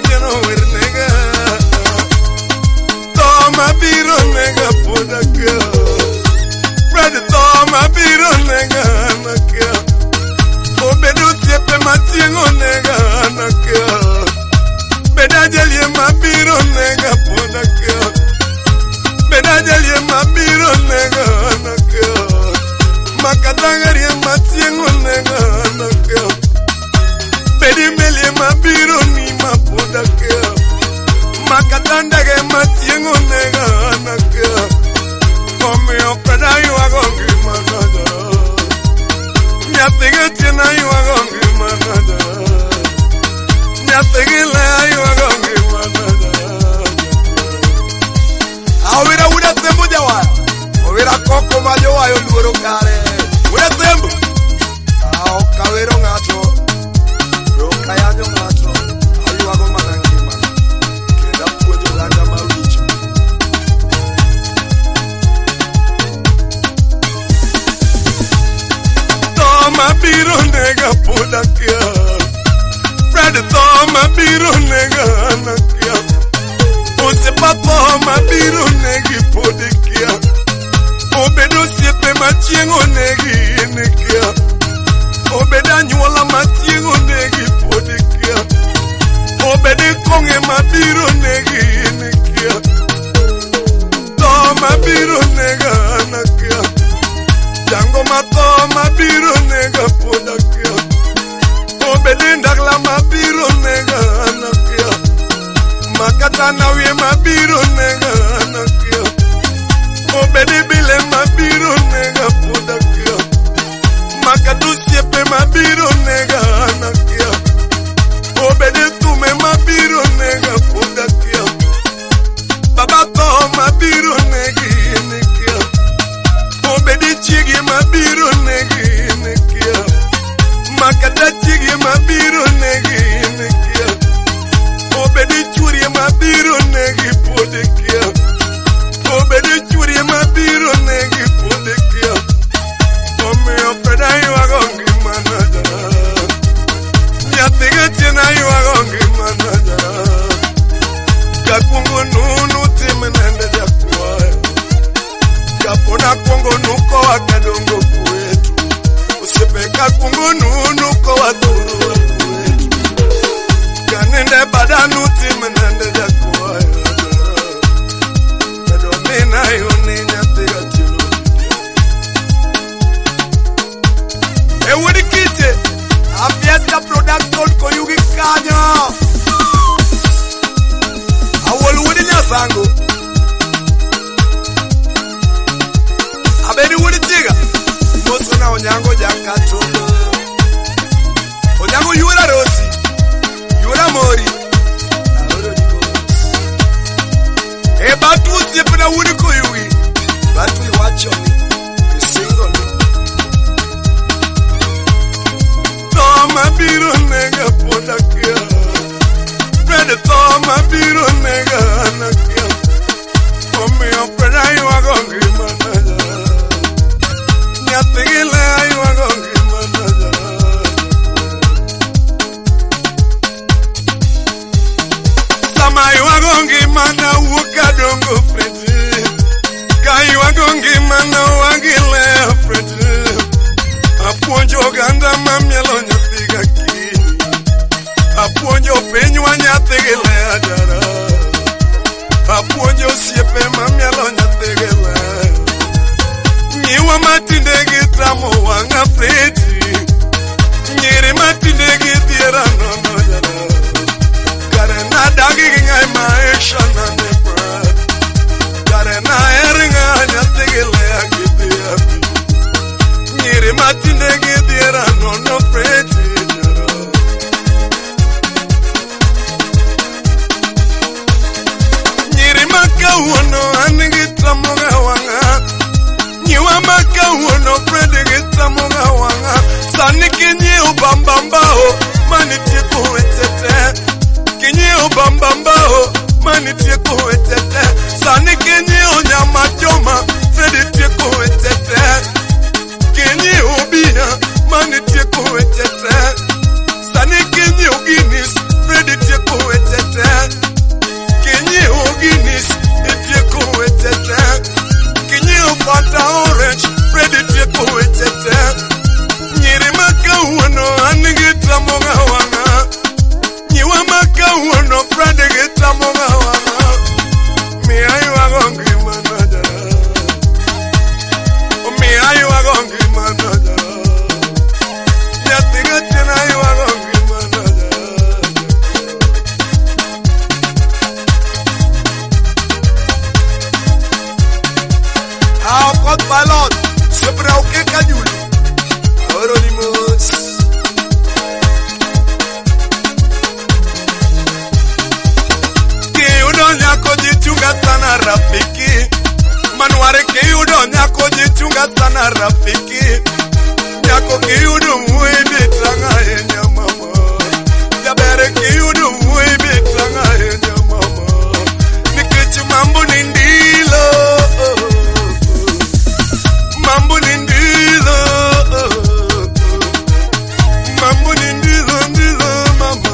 tieno wir nega toma biro nega podaka Fred toma biro nega nakia obedo siepe matiengo nega nakia bedajelie mabiro nega podaka bedajelie mabiro nega nakia makatangarie matiengo nega nakia bedi melie mabiro ni mapodaka makatandage matiengo nega nakia Come your friend, you are going to manada. Nothing tina you are going to manada. Nothing you are going to manada. Awira uda tembo jawa. Awira koko majowa yo luoro kare. Uda tembo. Ao kawero ngato. Yo kayanyo ngato. Ayu wago manangi mana. Keda pujo ganda mawicho. Mabiro nega podakia Fred toma biro nega nakia Ose papa mabiro negi podakia Obedo siepe machiengo negi nekia Obeda nyuola machiengo negi podakia Obede konge mabiro negi nekia Toma biro nega nakia Jango matoma biro nega podakia Obelinda la mabiro nega nakia Makatana we mabiro nega nakia Obedi bile mabiro nega podakia Makadusie pe mabiro nega nakia Obedi tume mabiro nega podakia Baba to mabiro negi nekia Obedi chigi mabiro negi nekia Makata chigi mabiro negi nekia Obedi churi mabiro negi podekia Obedi churi mabiro negi podekia Ome opeda you are going to manada Nyatega tina you are going to manada Kakungo nunu timenende jakwa Kapona kongo nuko wakadongo kwetu Usipeka kongo nuko waduru kwetu Kanende badanu timenende jakwa Kadomina yoni nyatega tilo Ewudi kite Afiesta production koyugi kanyo Awol wudi nyasango Abedi wudi tiga Moso na onyango jakato Onyango yura rosi Yura mori Batu usipina wudi koyugi Batu iwachoni Isingo Toma biro nega podakia Fred toma biro nega nakia Ome yo Fred you are going to manada Nyategele you are going to manada Sama you are going to manada Wukadongo Fred Ka you are going to manada Wagile Fred Aponjo ganda mamielo nyatiga kini Aponjo penywa nyategele ajara Aponjo siepe mamielo nyategele Niwa matinde gitamo wanga freti Nyere matinde gitiera nono jara Gare na dagi ngai maisha na nepra Gare na eringa nyategele agitia Nyere matinde gitiera nono freti jara Nyere maka uono anigitamo wanga Niwa maka uono fredi gitamo wanga Sani kinyi ubambambao Mani tiku wetete Kinyi ubambambao Mani tiku wetete Sani kinyi unyama joma Fredi tiku wetete Kinyi ubia Mani tiku wetete Sani kinyi uginis Fredi Bredi tieko wetete Kinyi Guinness Tieko wetete Kinyi Fanta Orange Bredi tieko wetete Nyiri maka uono Anigita monga wanga Nyiwa maka uono Bredi gita monga wanga Mi ayu agongi manaja Mi ayu agongi manaja Yatinga tena ayu agongi manaja Ao kot balot Sepra o que canyulo Aronimos Que uno nyako jichunga sana rafiki Manuare que uno nyako jichunga sana rafiki Nyako que uno muibi tranga enya mama Yabere que uno muibi tranga enya mama Nikichu mambo nindilo Mambo nindilo Mambo nindilo ndilo mama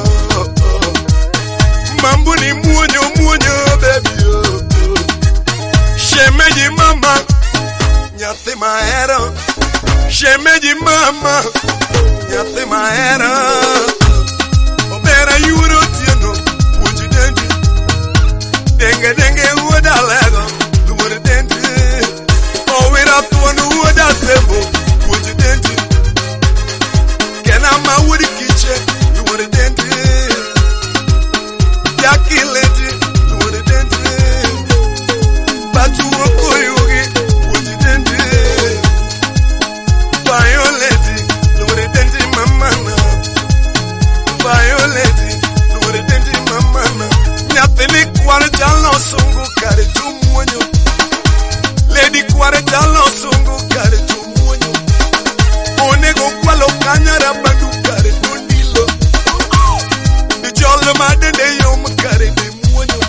Mambo ni muonyo baby Shemeji mama Nyate maero Shemeji mama Nyate maero Obera yuro tieno Uji dendi Denge uoda lego Luwere dendi Owera tuonu uoda tembo Uji dendi Kena ma wuri kiche Luwere dendi Yaki lady Luwere dendi Batu okoyogi Uji dendi Violeti Luwere dendi mamana Violeti Luwere dendi mamana Nyatini kware jalo sungu kare tumuonyo Lady kware jalo sungu kare tumuonyo Onego kwalo kanyara bandu kare tundilo Ijolo madende yom kare de muonyo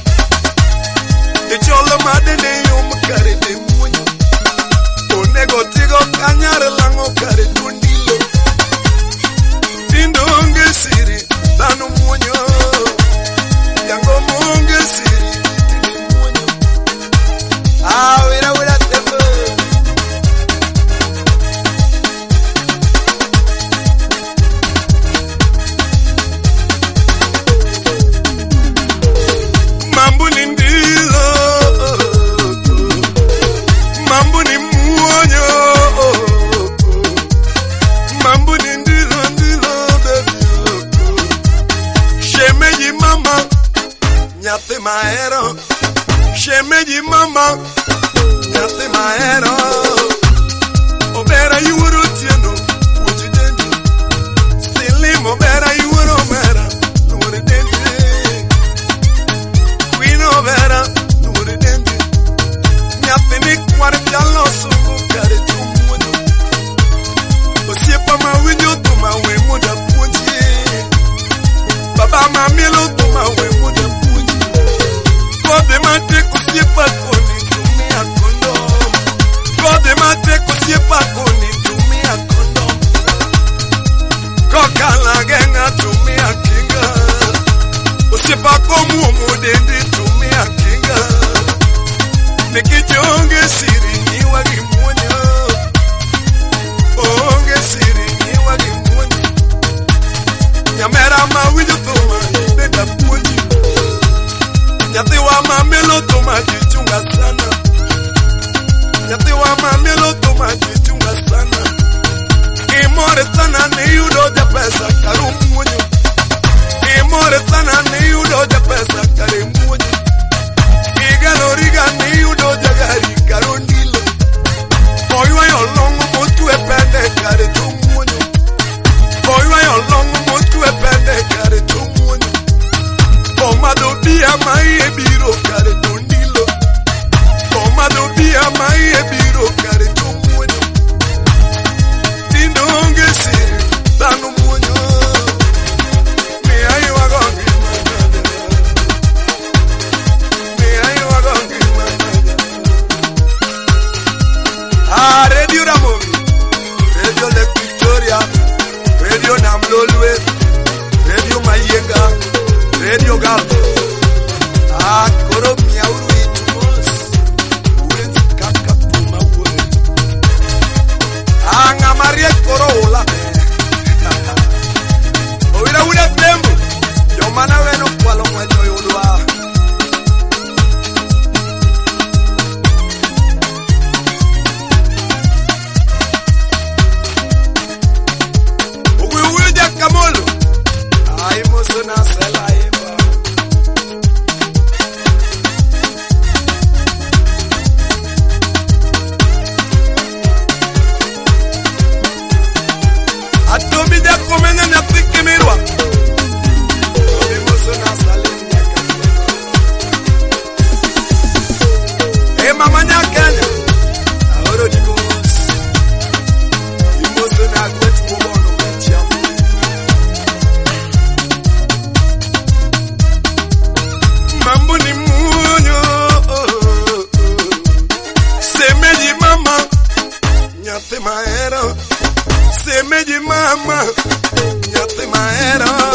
Ijolo madende yom kare de muonyo Onego tigo kanyara lango kare tundilo Tindo onge siri Tano muonyo Yango monge siri Tini muonyo Wira tembo Mambo ni ndilo Mambo ni muonyo Mambo ni ndilo baby Shemeji mama Nyate maero Shemeji mama Nyate maero Obera yuro tieno Uji dendi Silim obera yuro mera Luwere dendi Queen obera Luwere dendi Nyate ni kware jalo sungu kare tumuonyo Osiepa mawinyo tuma we muda punji Baba mamilo tuma we muda punji Kode mate kusiepa koni tumia kondom Kode mate kusiepa koni tumia kondom Kokala genga tumia kinga Osiepa komu mudendi tumia kinga Nikijonge siri niwa gimunyo Onge siri niwa gimunyo Nyamera mawinyo tuma Beda punji Nyatiwa mamelo tuma jichunga sana Nyatiwa mamelo tuma jichunga sana Imore sana ni yudo de pesa karumunyo Imore sana ni yudo de pesa karimunyo Igaloriga ni yudo de gari karondilo Oiwa yolongo motu epende kare tumunyo Oiwa yolongo motu epende kare tumunyo Omado bia mai ebiro kare tundilo Omado bia mai ebiro kare tumuonyo Tindo onge siri Tano muonyo Mi ayu agongi manada nyathi mahero, semeji mama, nyathi mahero.